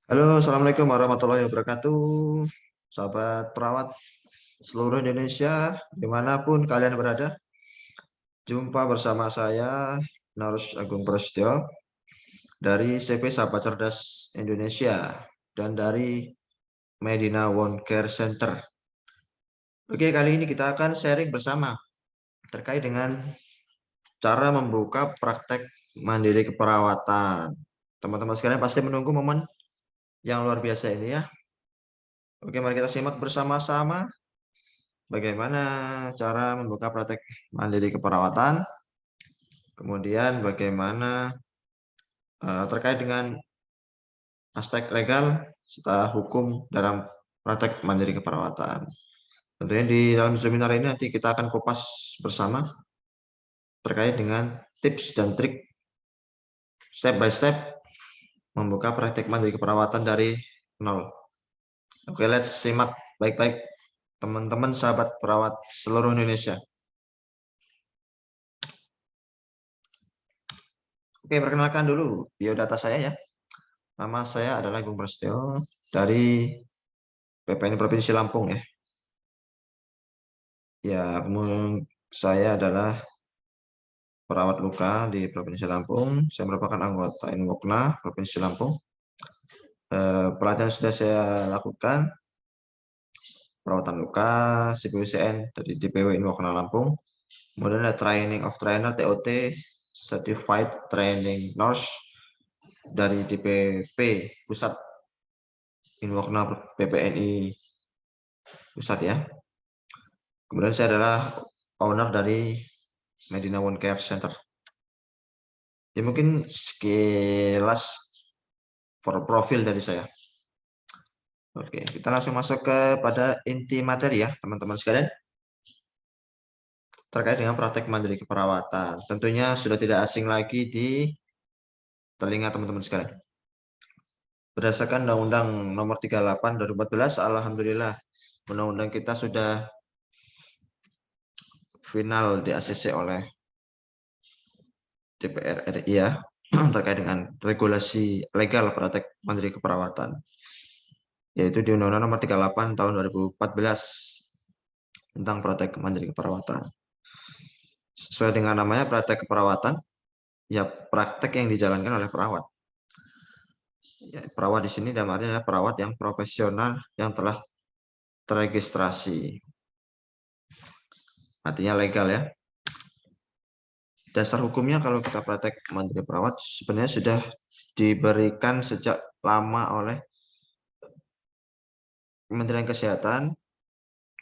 Halo, Assalamualaikum warahmatullahi wabarakatuh. Sahabat perawat seluruh Indonesia, dimanapun kalian berada. Jumpa bersama saya, Narus Agung Prasetyo, dari CP Sahabat Cerdas Indonesia, dan dari Medina One Care Center. Oke, kali ini kita akan sharing bersama terkait dengan cara membuka praktek mandiri keperawatan. Teman-teman sekalian pasti menunggu momen yang luar biasa ini ya. Oke, mari kita simak bersama-sama bagaimana cara membuka praktek mandiri keperawatan, kemudian bagaimana terkait dengan aspek legal serta hukum dalam praktek mandiri keperawatan. Tentunya di dalam seminar ini nanti kita akan kupas bersama terkait dengan tips dan trik step by step membuka praktek mandiri keperawatan dari nol. Oke, let's simak baik-baik teman-teman sahabat perawat seluruh Indonesia. Oke, perkenalkan dulu biodata saya ya. Nama saya adalah Agung Prasetyo dari PPNI Provinsi Lampung ya. Ya, saya adalah perawat luka di Provinsi Lampung. Saya merupakan anggota Inwokna Provinsi Lampung. Pelatihan sudah saya lakukan, perawatan luka, CPUCN dari DPW Inwokna Lampung. Kemudian ada Training of Trainer TOT, Certified Training Nurse dari DPP Pusat Inwokna PPNI Pusat ya. Kemudian saya adalah owner dari Medina One Care Center. Ya mungkin sekilas profil dari saya. Oke, kita langsung masuk kepada inti materi ya, teman-teman sekalian. Terkait dengan praktek mandiri keperawatan. Tentunya sudah tidak asing lagi di telinga teman-teman sekalian. Berdasarkan Undang-Undang Nomor 38 2014, alhamdulillah undang-undang kita sudah final di ACC oleh DPR RI ya, terkait dengan regulasi legal praktek mandiri keperawatan, yaitu di Undang-Undang Nomor 38 tahun 2014 tentang praktek mandiri keperawatan. Sesuai dengan namanya praktek keperawatan, ya praktek yang dijalankan oleh perawat. Ya, perawat di sini dalam artinya adalah perawat yang profesional yang telah terregistrasi, artinya legal ya. Dasar hukumnya kalau kita praktek mandiri perawat sebenarnya sudah diberikan sejak lama oleh Kementerian Kesehatan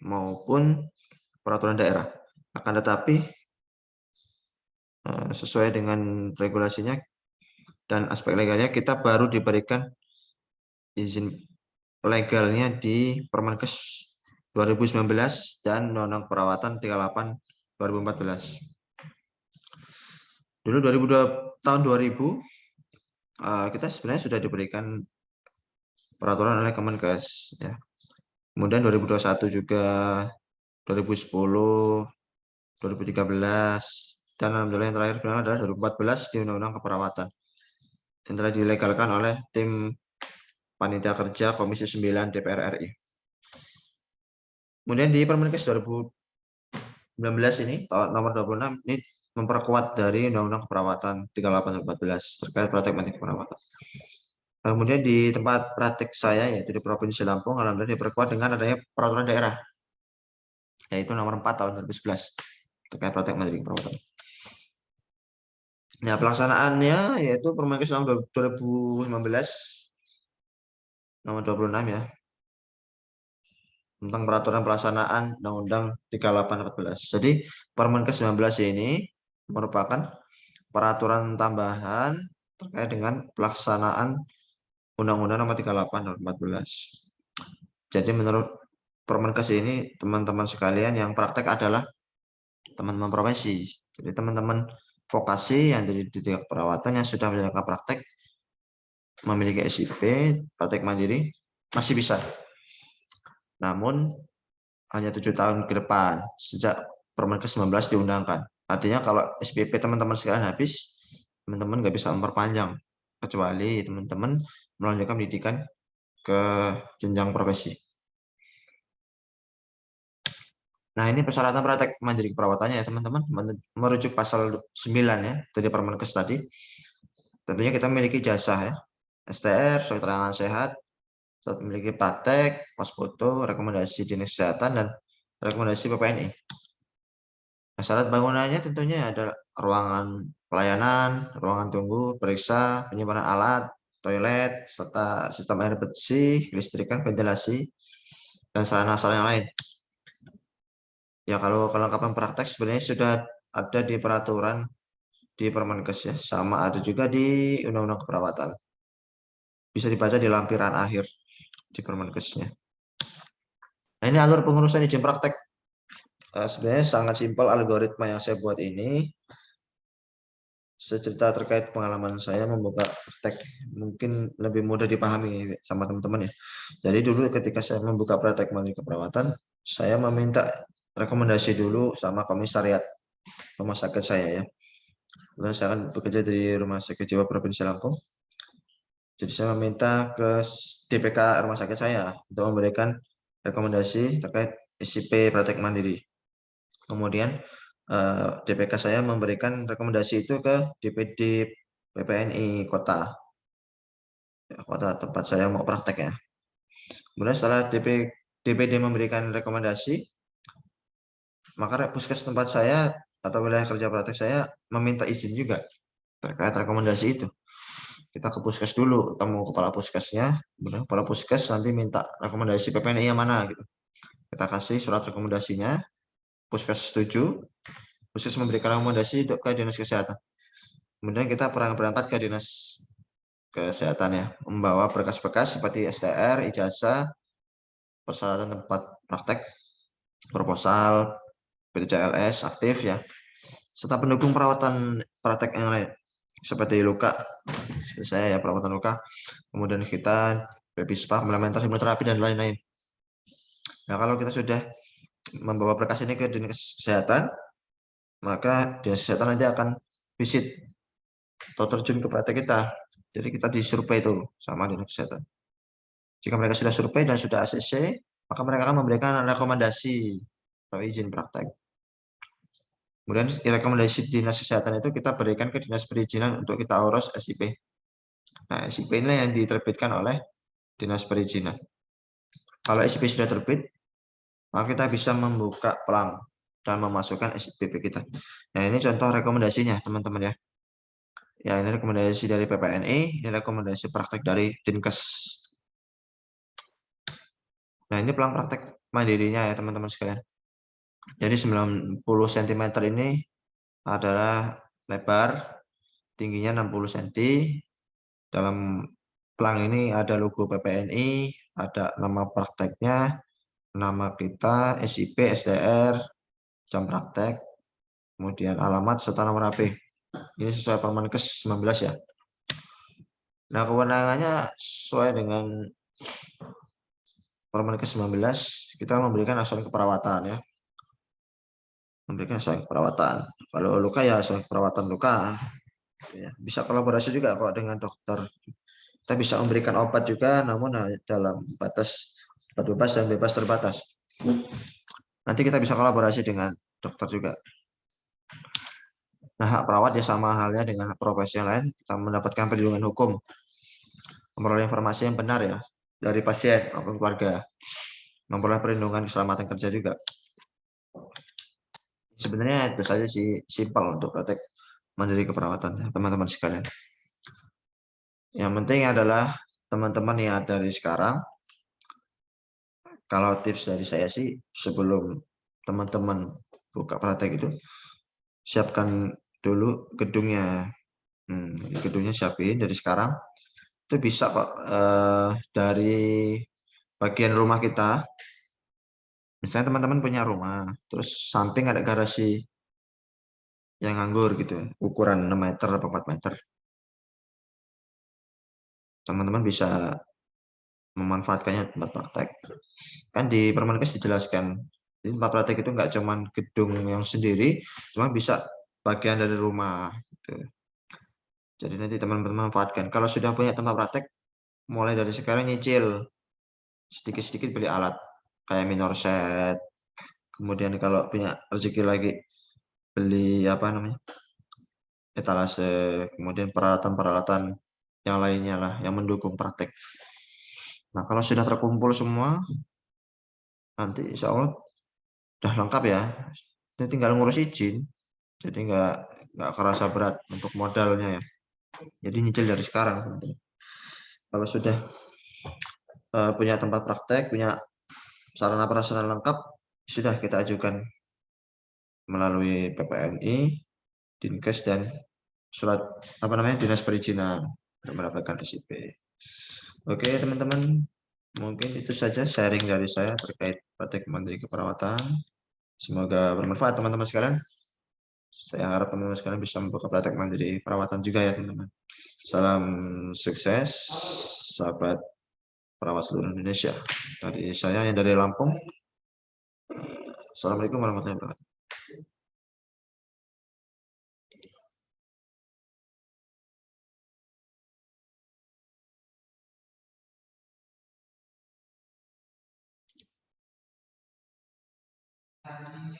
maupun peraturan daerah. Akan tetapi sesuai dengan regulasinya dan aspek legalnya, kita baru diberikan izin legalnya di Permenkes 2019 dan Undang-Undang Perawatan 38 2014. Dulu tahun 2000 kita sebenarnya sudah diberikan peraturan oleh Kemenkes ya. Kemudian 2021 juga, 2010, 2013, dan alhamdulillah yang terakhir final adalah 2014 di Undang-Undang Keperawatan yang telah dilegalkan oleh tim Panitia Kerja Komisi 9 DPR RI. Kemudian di Permenkes 2019 ini, tahun nomor 26, ini memperkuat dari Undang-Undang Keperawatan 38 2014 terkait praktek mandiri keperawatan. Kemudian di tempat praktek saya, yaitu di Provinsi Lampung, alhamdulillah diperkuat dengan adanya peraturan daerah, yaitu nomor 4 tahun 2011 terkait praktek mandiri keperawatan. Nah, pelaksanaannya yaitu Permenkes nomor 2015 nomor 26 ya, tentang peraturan pelaksanaan Undang-Undang 38/14. Jadi Permenkes 19 ini merupakan peraturan tambahan terkait dengan pelaksanaan Undang-Undang Nomor 38 tahun 2014. Jadi menurut Permenkes ini, teman-teman sekalian yang praktek adalah teman-teman profesi. Jadi teman-teman vokasi yang dari dididik perawatan yang sudah menjalankan praktek, memiliki SIP, praktek mandiri, masih bisa. Namun hanya 7 tahun ke depan sejak Permenkes 19 diundangkan. Artinya kalau SPP teman-teman sekalian habis, teman-teman nggak bisa memperpanjang. kecuali teman-teman melanjutkan pendidikan ke jenjang profesi. Nah, ini persyaratan praktek mandiri keperawatannya ya teman-teman, merujuk pasal 9 ya dari Permenkes tadi. Tentunya kita memiliki jasa ya, STR, surat keterangan sehat, surat memiliki praktek, pos foto, rekomendasi dinas kesehatan, dan rekomendasi PPNI. Nah, syarat bangunannya tentunya ada ruangan pelayanan, ruangan tunggu, periksa, penyimpanan alat, toilet, serta sistem air bersih, listrikan, ventilasi, dan sarana-sarana yang lain. Ya, kalau kelengkapan praktek sebenarnya sudah ada di peraturan di Permenkes ya, sama ada juga di Undang-Undang Keperawatan. Bisa dibaca di lampiran akhir di Permenkesnya. Nah, ini alur pengurusan izin praktek. Sebenarnya sangat simpel algoritma yang saya buat ini. Secerita terkait pengalaman saya membuka praktek, mungkin lebih mudah dipahami sama teman-teman ya. Jadi dulu ketika saya membuka praktek mandiri keperawatan, saya meminta rekomendasi dulu sama komisariat rumah sakit saya ya. Kemudian saya kan bekerja di Rumah Sakit Jiwa Provinsi Lampung. Jadi saya meminta ke DPK rumah sakit saya untuk memberikan rekomendasi terkait SIP praktek mandiri. Kemudian DPK saya memberikan rekomendasi itu ke DPD PPNI kota, kota tempat saya mau praktek ya. Kemudian setelah DPD memberikan rekomendasi, maka puskes tempat saya atau wilayah kerja praktek saya meminta izin juga terkait rekomendasi itu. Kita ke puskes dulu, ketemu kepala puskesnya, kemudian kepala puskes nanti minta rekomendasi PPNI yang mana gitu. Kita kasih surat rekomendasinya, puskes setuju, puskes memberikan rekomendasi ke dinas kesehatan. Kemudian kita berangkat ke dinas kesehatan ya, membawa berkas-berkas seperti STR, ijazah, persyaratan tempat praktek, proposal, BPJS aktif ya, serta pendukung perawatan praktek yang lain seperti luka, saya ya perawatan luka, kemudian kita PEPISPA, implementasi hipnoterapi dan lain-lain. Nah, kalau kita sudah membawa berkas ini ke dinas kesehatan, maka dinas kesehatan nanti akan visit atau terjun ke praktek kita. Jadi kita disurvei itu sama dinas kesehatan. Jika mereka sudah survei dan sudah ACC, maka mereka akan memberikan rekomendasi atau izin praktek. Kemudian rekomendasi dinas kesehatan itu kita berikan ke dinas perizinan untuk kita urus SIP. Nah, SIP ini yang diterbitkan oleh dinas perizinan. Kalau SIP sudah terbit, maka kita bisa membuka pelang dan memasukkan SIP kita. Nah, ini contoh rekomendasinya, teman-teman ya. Ya, ini rekomendasi dari PPNI, ini rekomendasi praktek dari Dinkes. Nah, ini pelang praktek mandirinya ya, teman-teman sekalian. Jadi 90 cm ini adalah lebar, tingginya 60 cm. Dalam pelang ini ada logo PPNI, ada nama prakteknya, nama kita, SIP, STR, jam praktek, kemudian alamat serta nomor HP. Ini sesuai Permenkes 19 ya. Nah, kewenangannya sesuai dengan Permenkes 19, kita memberikan asuhan keperawatan ya. Memberikan asuhan keperawatan. Kalau luka ya asuhan keperawatan luka. Ya, bisa kolaborasi juga kok dengan dokter. Kita bisa memberikan obat juga, namun dalam batas bebas dan bebas terbatas. Nanti kita bisa kolaborasi dengan dokter juga. Nah, hak perawat ya sama halnya dengan profesi yang lain, kita mendapatkan perlindungan hukum, memperoleh informasi yang benar ya dari pasien maupun keluarga, memperoleh perlindungan keselamatan kerja juga. Sebenarnya itu saja sih, simpel untuk praktek mandiri keperawatan ya, teman-teman sekalian. Yang penting adalah teman-teman yang dari sekarang, kalau tips dari saya sih sebelum teman-teman buka praktek itu, siapkan dulu gedungnya. Gedungnya siapin dari sekarang. Itu bisa kok dari bagian rumah kita. Misalnya teman-teman punya rumah, terus samping ada garasi yang nganggur gitu, ukuran 6 meter atau 4 meter. Teman-teman bisa memanfaatkannya tempat praktek. Kan di Permenkes dijelaskan, jadi tempat praktek itu nggak cuma gedung yang sendiri, cuma bisa bagian dari rumah. Gitu. Jadi nanti teman-teman manfaatkan. Kalau sudah punya tempat praktek, mulai dari sekarang nyicil sedikit-sedikit beli alat kayak minor set. Kemudian kalau punya rezeki lagi beli apa namanya etalase, kemudian peralatan-peralatan yang lainnya lah yang mendukung praktek. Nah kalau sudah terkumpul semua, nanti insya Allah udah lengkap ya. Ini tinggal ngurus izin, jadi nggak kerasa berat untuk modalnya ya. Jadi nyicil dari sekarang. Kalau sudah punya tempat praktek, punya sarana prasarana lengkap, sudah kita ajukan melalui PPNI, Dinkes dan surat apa namanya dinas perizinan untuk mendapatkan SIP. Oke teman-teman, mungkin itu saja sharing dari saya terkait praktek mandiri keperawatan. Semoga bermanfaat teman-teman sekalian. Saya harap teman-teman sekalian bisa membuka praktek mandiri perawatan juga ya teman-teman. Salam sukses, sahabat perawat seluruh Indonesia. Dari saya yang dari Lampung. Assalamualaikum warahmatullahi wabarakatuh.